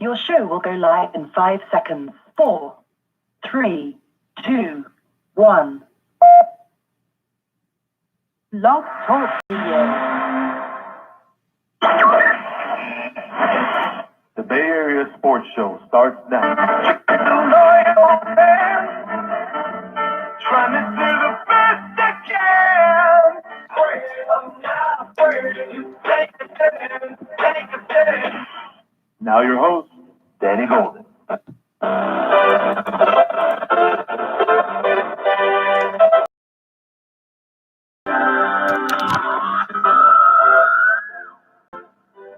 Your show will go live in 5 seconds. 4, 3, 2, 1. Blog Talk Radio. The Bay Area Sports Show starts now. Trying to do the best I can. Now your host, Danny Golden.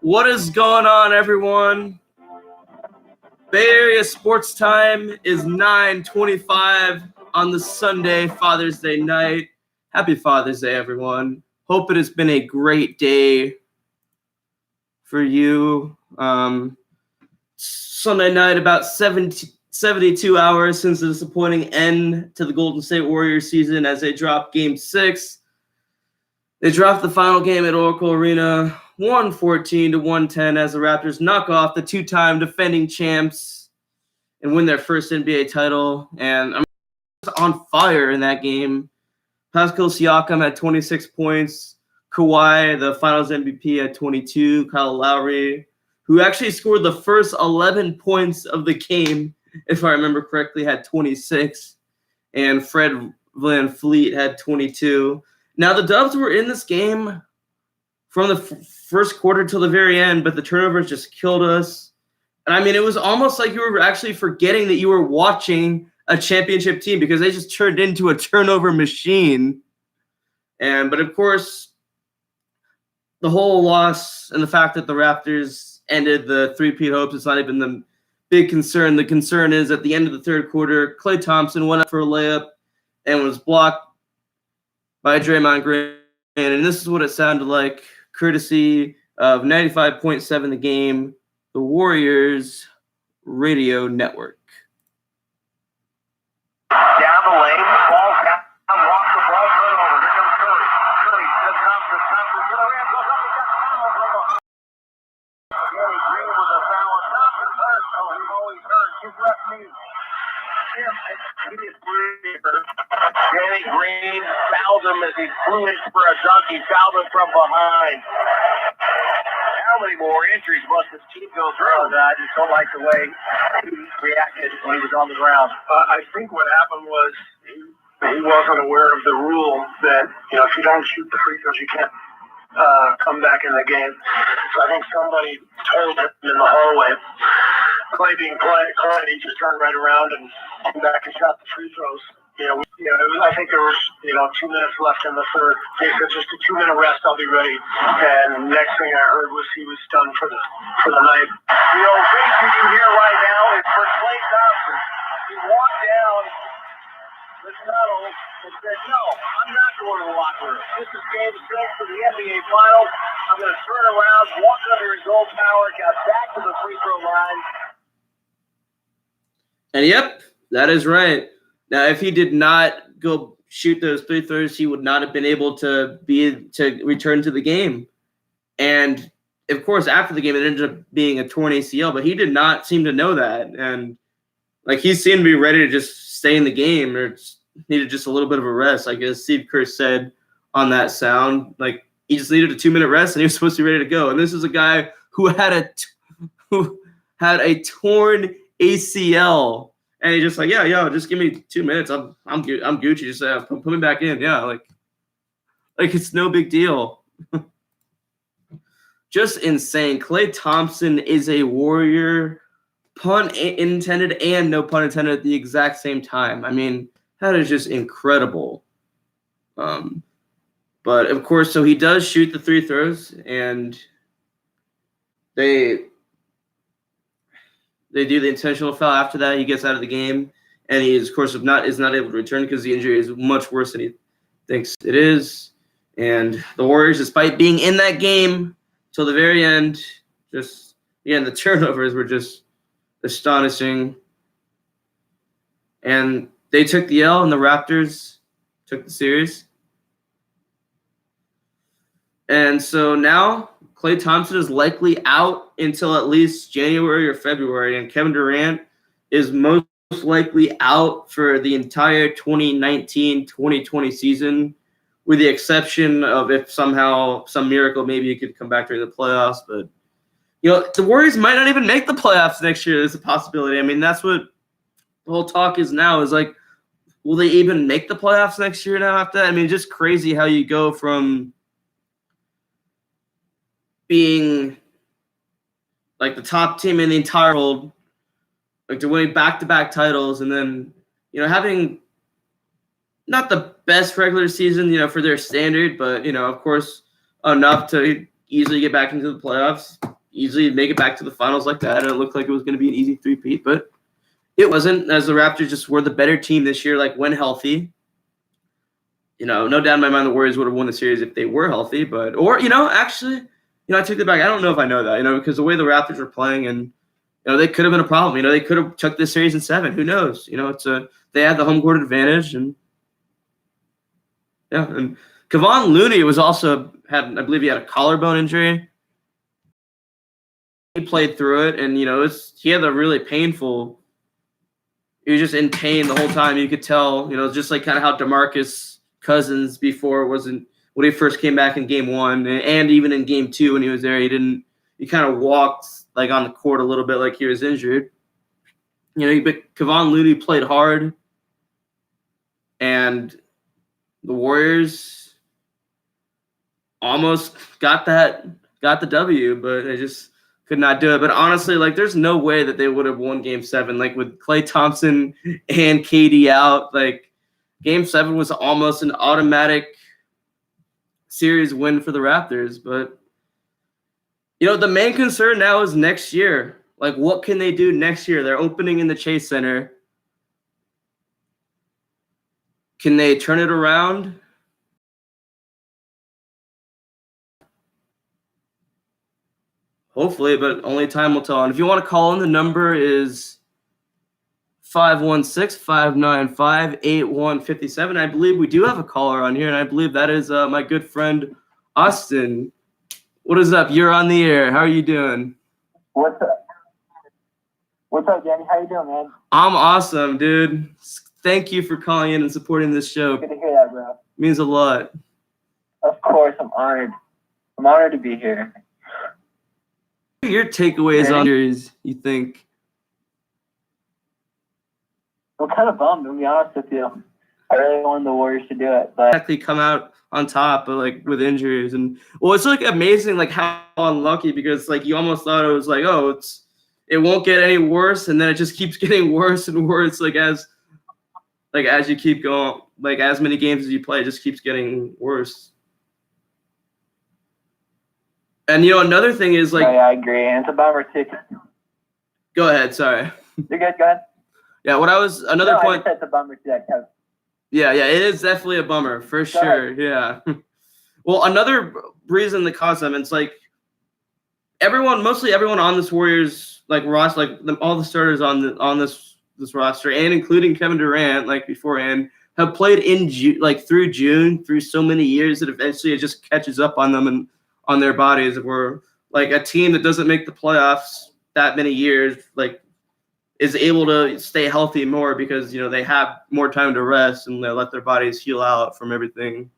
What is going on, everyone? Bay Area Sports Time is 9:25 on the Sunday, Father's Day night. Happy Father's Day, everyone. Hope it has been a great day for you. Sunday night, about 72 hours since the disappointing end to the Golden State Warriors season as they dropped Game 6. They dropped the final game at Oracle Arena, 114-110, as the Raptors knock off the two-time defending champs and win their first NBA title. And I'm on fire in that game. Pascal Siakam had 26 points. Kawhi, the Finals MVP, had 22. Kyle Lowry, who actually scored the first 11 points of the game, if I remember correctly, had 26. And Fred VanVleet had 22. Now, the Dubs were in this game from the first quarter till the very end, but the turnovers just killed us. And, I mean, it was almost like you were actually forgetting that you were watching a championship team because they just turned into a turnover machine. But, of course, the whole loss and the fact that the Raptors ended the three-peat hopes is not even the big concern. The concern is at the end of the third quarter, Klay Thompson went up for a layup and was blocked by Draymond Green, and this is what it sounded like, courtesy of 95.7 The Game, the Warriors radio network. Down the lane, ball down, walks the ball, run over. Here goes Curry. Curry sets up the top to the rim, goes up and gets fouled from behind. Danny Green was a foul. Not his first, so he's always hurt. His left knee. Danny Green fouled him as he flew in for a dunk. He fouled him from behind. How many more injuries must this team go through? I just don't like the way he reacted when he was on the ground. I think what happened was he wasn't aware of the rule that, if you don't shoot the free throws, you can't come back in the game. So I think somebody told him in the hallway. Clay being Clay, he just turned right around and came back and shot the free throws. I think there was, 2 minutes left in the third. They said just a 2-minute rest, I'll be ready. And next thing I heard was he was done for the night. The ovation you hear right now is for Klay Thompson. He walked down the tunnel and said, "No, I'm not going to the locker room. This is Game 6 of the NBA Finals. I'm going to turn around, walk under his old power, got back to the free throw line." And yep, that is right. Now, if he did not go shoot those three throws, he would not have been able to return to the game. And of course, after the game, it ended up being a torn ACL, but he did not seem to know that. And he seemed to be ready to just stay in the game, or needed just a little bit of a rest. Like as Steve Kerr said on that sound, he just needed a 2-minute rest and he was supposed to be ready to go. And this is a guy who had a torn ACL. And he's just just give me 2 minutes. I'm Gucci. Just put me back in. Yeah, it's no big deal. Just insane. Klay Thompson is a Warrior, pun intended and no pun intended at the exact same time. I mean, that is just incredible. But of course, so he does shoot the three throws, and they do the intentional foul. After that, he gets out of the game, and he is, of course, not able to return because the injury is much worse than he thinks it is. And the Warriors, despite being in that game till the very end, the turnovers were just astonishing. And they took the L, and the Raptors took the series. And so now Klay Thompson is likely out until at least January or February, and Kevin Durant is most likely out for the entire 2019-2020 season, with the exception of if somehow, some miracle, maybe he could come back during the playoffs. But, the Warriors might not even make the playoffs next year. There's a possibility. I mean, that's what the whole talk is now, is like, will they even make the playoffs next year now after that? I mean, just crazy how you go from being like the top team in the entire world, like to winning back-to-back titles, and then, having not the best regular season, for their standard, but, of course, enough to easily get back into the playoffs, easily make it back to the finals like that. And it looked like it was going to be an easy three-peat, but it wasn't, as the Raptors just were the better team this year, like when healthy. No doubt in my mind the Warriors would have won the series if they were healthy, actually, I took it back. I don't know if I know that, because the way the Raptors were playing, and they could have been a problem. They could have chucked this series in 7. Who knows? They had the home court advantage, and and Kevon Looney was also I believe he had a collarbone injury. He played through it, and he had a really painful. He was just in pain the whole time. You could tell, just like kind of how DeMarcus Cousins before wasn't. When he first came back in game 1, and even in game 2 when he was there, he kind of walked like on the court a little bit like he was injured. But Kevon Looney played hard, and the Warriors almost got the W, but they just could not do it. But honestly, like, there's no way that they would have won game 7, like with Klay Thompson and KD out. Like, game 7 was almost an automatic series win for the Raptors. But the main concern now is next year. Like, what can they do next year? They're opening in the Chase Center. Can they turn it around? Hopefully, but only time will tell. And if you want to call in, the number is 516-595-8157. I believe we do have a caller on here, and I believe that is my good friend Austin. What is up? You're on the air. How are you doing? What's up? What's up, Danny? How you doing, man? I'm awesome, dude. Thank you for calling in and supporting this show. Good to hear that, bro. Means a lot. Of course, I'm honored. I'm honored to be here. What are your takeaways on series, you think? I'm kind of bummed, to be honest with you. I really wanted the Warriors to do it, but Exactly, come out on top, but like with injuries, and it's like amazing, like how unlucky, because like you almost thought it was like, it won't get any worse, and then it just keeps getting worse and worse, as you keep going, like as many games as you play, it just keeps getting worse. And another thing is like, yeah, I agree, and it's a bummer too. Go ahead, sorry. You're good, go ahead. Yeah, what I was another No, point. I just said it's a bummer too. Kevin. Yeah, it is definitely a bummer for sure. Yeah. Well, another reason the cause them, it's like mostly everyone on this Warriors roster, all the starters on this roster, and including Kevin Durant, like beforehand, have played in through June, through so many years that eventually it just catches up on them and on their bodies. Where like a team that doesn't make the playoffs that many years, is able to stay healthy more because, they have more time to rest and they let their bodies heal out from everything.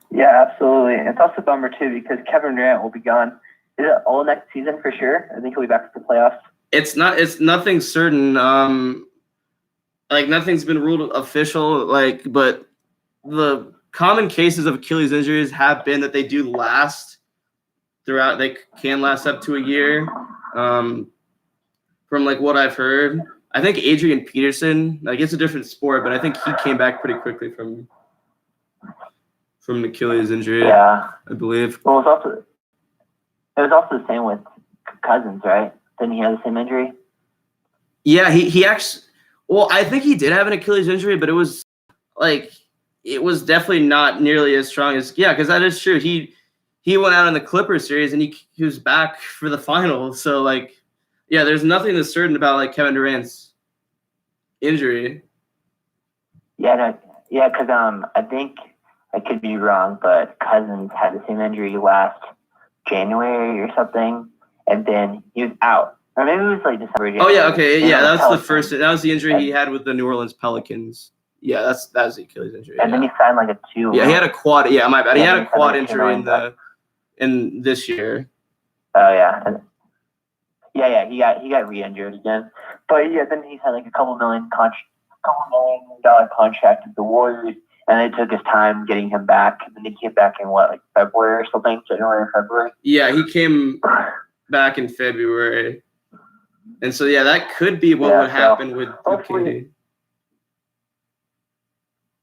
Yeah, absolutely. And it's also a bummer too because Kevin Durant will be gone. Is it all next season for sure? I think he'll be back for the playoffs. It's nothing certain. Nothing's been ruled official, but the common cases of Achilles injuries have been that they do last throughout. They can last up to a year. From what I've heard, I think Adrian Peterson, it's a different sport, but I think he came back pretty quickly from an Achilles injury. Yeah, I believe. Well, it was also the same with Cousins, right? Didn't he have the same injury? Yeah, he actually. Well, I think he did have an Achilles injury, but it was definitely not nearly as strong as because that is true. He went out in the Clippers series and he was back for the finals. So there's nothing that's certain about Kevin Durant's injury. Yeah, because I think I could be wrong, but Cousins had the same injury last January or something, and then he was out. Or maybe it was like December. Oh yeah, January. okay, They yeah, were that's the Pelicans. first. That was the injury he had with the New Orleans Pelicans. Yeah, that was the Achilles injury. And then he signed like a 2. Yeah, he had a quad. Yeah, my bad. He Yeah, had a quad he injury signed in this year. Oh yeah. Yeah, he got re-injured again. But yeah, then he had like a couple million dollar contract with the Warriors, and it took his time getting him back. And then he came back in what, like February or something, January or February. Yeah, he came back in February, and so yeah, that could be what would happen with KD.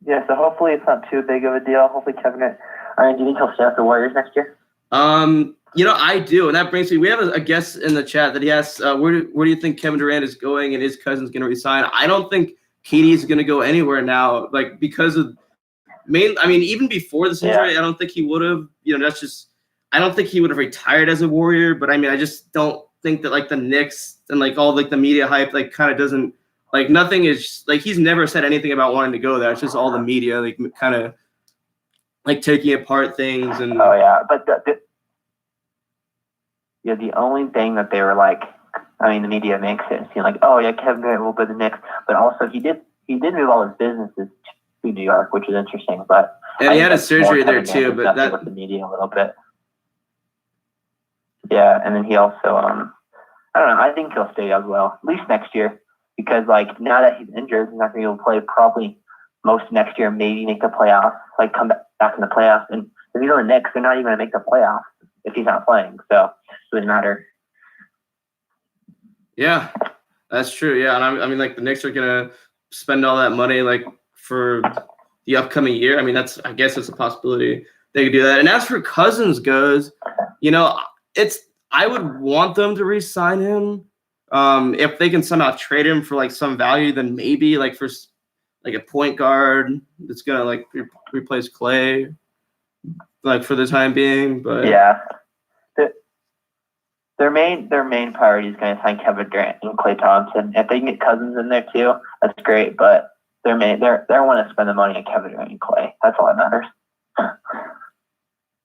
Yeah, so hopefully it's not too big of a deal. Hopefully Kevin. I mean, do you think he'll stay with the Warriors next year? I do, and that brings me. We have a guest in the chat that he asks, where do you think Kevin Durant is going, and is Cousins going to resign? I don't think KD is going to go anywhere now, like because of even before this injury, I don't think he would have. That's just. I don't think he would have retired as a Warrior, but I just don't think that like the Knicks and like all like the media hype like kind of doesn't like nothing is like he's never said anything about wanting to go there. It's just all the media like kind of like taking apart things and. Oh yeah, but the only thing that they were like, the media makes it seem like, oh yeah, Kevin Durant will be the Knicks, but also he did move all his businesses to New York, which is interesting. But and he had a surgery there too, but that with the media a little bit. Yeah, and then he also, I don't know, I think he'll stay as well, at least next year, because like now that he's injured, he's not going to be able to play probably most next year, maybe make the playoffs, like come back in the playoffs. And if he's on the Knicks, they're not even going to make the playoffs if he's not playing. So it doesn't matter. Yeah, that's true. Yeah, and like the Knicks are going to spend all that money like for the upcoming year. I guess it's a possibility they could do that. And as for Cousins goes, I would want them to re-sign him. If they can somehow trade him for like some value, then maybe like for like a point guard that's gonna like replace Clay, like for the time being. But yeah, their main priority is going to sign Kevin Durant and Klay Thompson. If they can get Cousins in there too, that's great. But they want to spend the money on Kevin Durant and Klay. That's all that matters.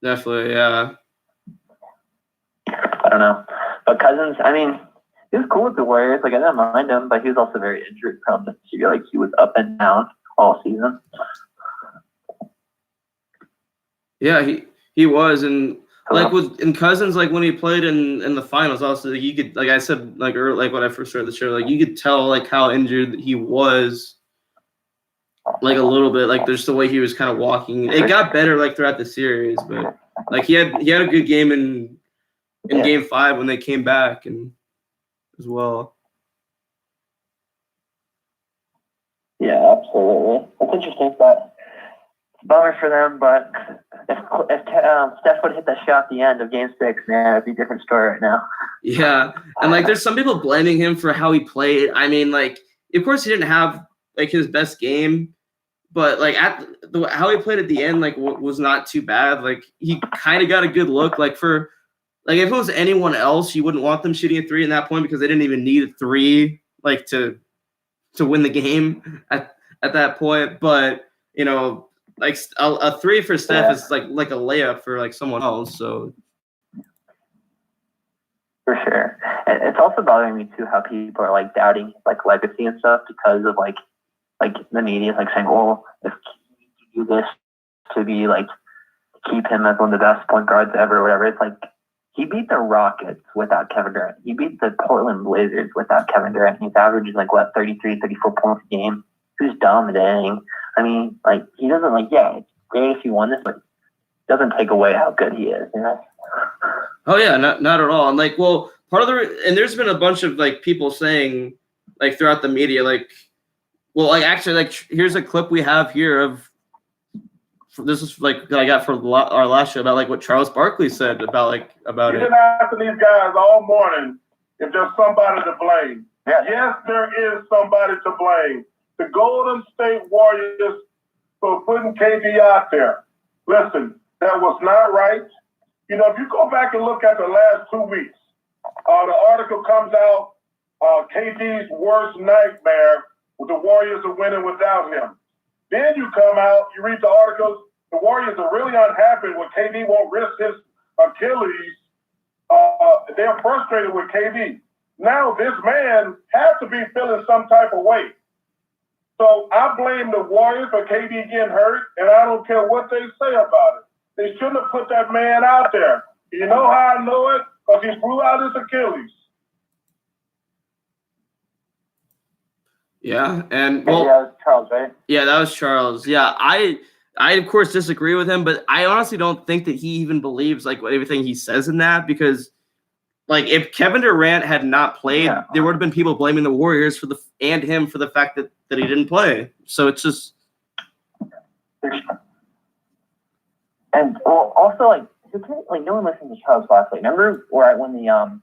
Definitely, yeah. I don't know. But Cousins, he was cool with the Warriors. Like, I didn't mind him, but he was also very injury prone. Like, he was up and down all season. Yeah, he was. And, like, in Cousins, like, when he played in the finals, also, like, you could, like I said, like, like when I first started the show, like, you could tell, like, how injured he was, like, a little bit. Like, there's the way he was kind of walking. It got better, like, throughout the series. But, like, he had a good game in Game 5 when they came back and as well. Yeah, absolutely. It's interesting, but bummer for them. But if Steph would hit that shot at the end of Game 6, man, it'd be a different story right now. Yeah, and like there's some people blaming him for how he played. Like, of course he didn't have like his best game, but like how he played at the end like was not too bad. Like he kind of got a good look. Like for like if it was anyone else, you wouldn't want them shooting a 3 in that point because they didn't even need a 3 like to win the game at that point. But like a 3 for Steph is like a layup for like someone else. So for sure, and it's also bothering me too how people are like doubting like legacy and stuff because of like the media is like saying, "Oh, if you do this to be like keep him as one of the best point guards ever," or whatever. It's like. He beat the Rockets without Kevin Durant. He beat the Portland Blazers without Kevin Durant. He's averaging 33, 34 points a game. He's dominating. He doesn't it's great if he won this, but it doesn't take away how good he is, Oh yeah, not at all. And part of and there's been a bunch of like people saying like throughout the media, here's a clip we have here of. This is like that I got for our last show about like what Charles Barkley said about it. You've been asking these guys all morning if there's somebody to blame. Yeah. Yes, there is somebody to blame. The Golden State Warriors for putting KD out there. Listen, that was not right. If you go back and look at the last 2 weeks, the article comes out, KD's worst nightmare, the Warriors are winning without him. Then you come out, you read the articles, the Warriors are really unhappy when KD won't risk his Achilles. They're frustrated with KD. Now this man has to be feeling some type of way. So I blame the Warriors for KD getting hurt, and I don't care what they say about it. They shouldn't have put that man out there. You know how I know it? Because he blew out his Achilles. Yeah, and Yeah, well, that was Charles, right? yeah, that was Charles. Yeah, I of course disagree with him, but I honestly don't think that he even believes like everything he says in that, because like if Kevin Durant had not played, Yeah. there would have been people blaming the Warriors for and him for the fact that he didn't play. So it's just And well, also like no one listened to Charles Barkley. Remember when the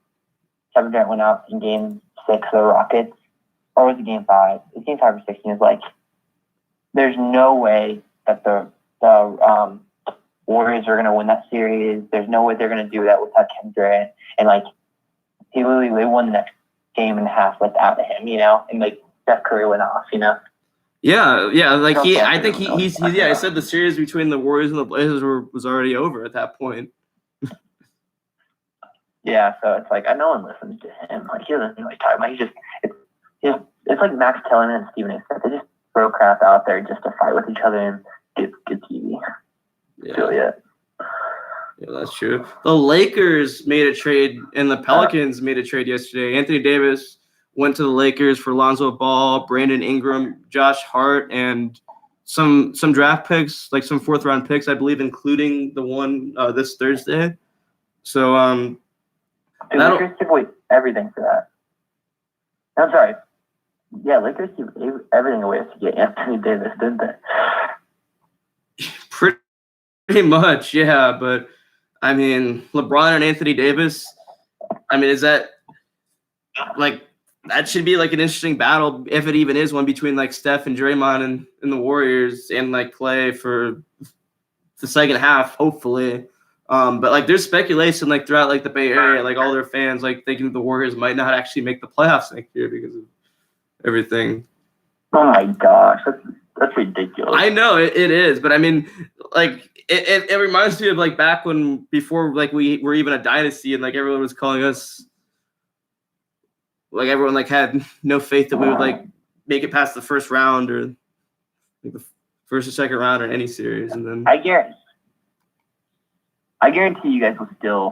Kevin Durant went out in Game 6 of the Rockets, or was it Game 5? It was Game 5 or 6. He was like, "There's no way that the Warriors are going to win that series. There's no way they're going to do that without Kevin Durant." And like, they won the next game and a half without him, you know. And like, Steph Curry went off, you know. yeah, like Okay. I think he's yeah. I said the series between the Warriors and the Blazers was already over at that point. Yeah, so it's like no one listens to him. Like he doesn't really talk about. It's like Max Kellerman and Stephen A. Smith. They just throw crap out there just to fight with each other and get TV. Yeah. So yeah. Yeah, that's true. The Lakers made a trade, and the Pelicans made a trade yesterday. Anthony Davis went to the Lakers for Lonzo Ball, Brandon Ingram, Josh Hart, and some draft picks, like some 4th-round picks, I believe, including the one this Thursday. So Dude, Lakers give away everything for that. I'm sorry. Yeah, Lakers give everything away to get Anthony Davis, didn't they? pretty much, yeah. But I mean, LeBron and Anthony Davis. I mean, is that like that should be like an interesting battle, if it even is one, between like Steph and Draymond and the Warriors, and like Clay for the second half, hopefully. But like there's speculation like throughout like the Bay Area, like all their fans like thinking that the Warriors might not actually make the playoffs next year because of everything. Oh my gosh, that's ridiculous. I know it is, but I mean, like it reminds me of like back when before like we were even a dynasty and like everyone was calling us, like everyone like had no faith that we would like make it past the first round or like the first or second round in any series, and then I guarantee you guys will still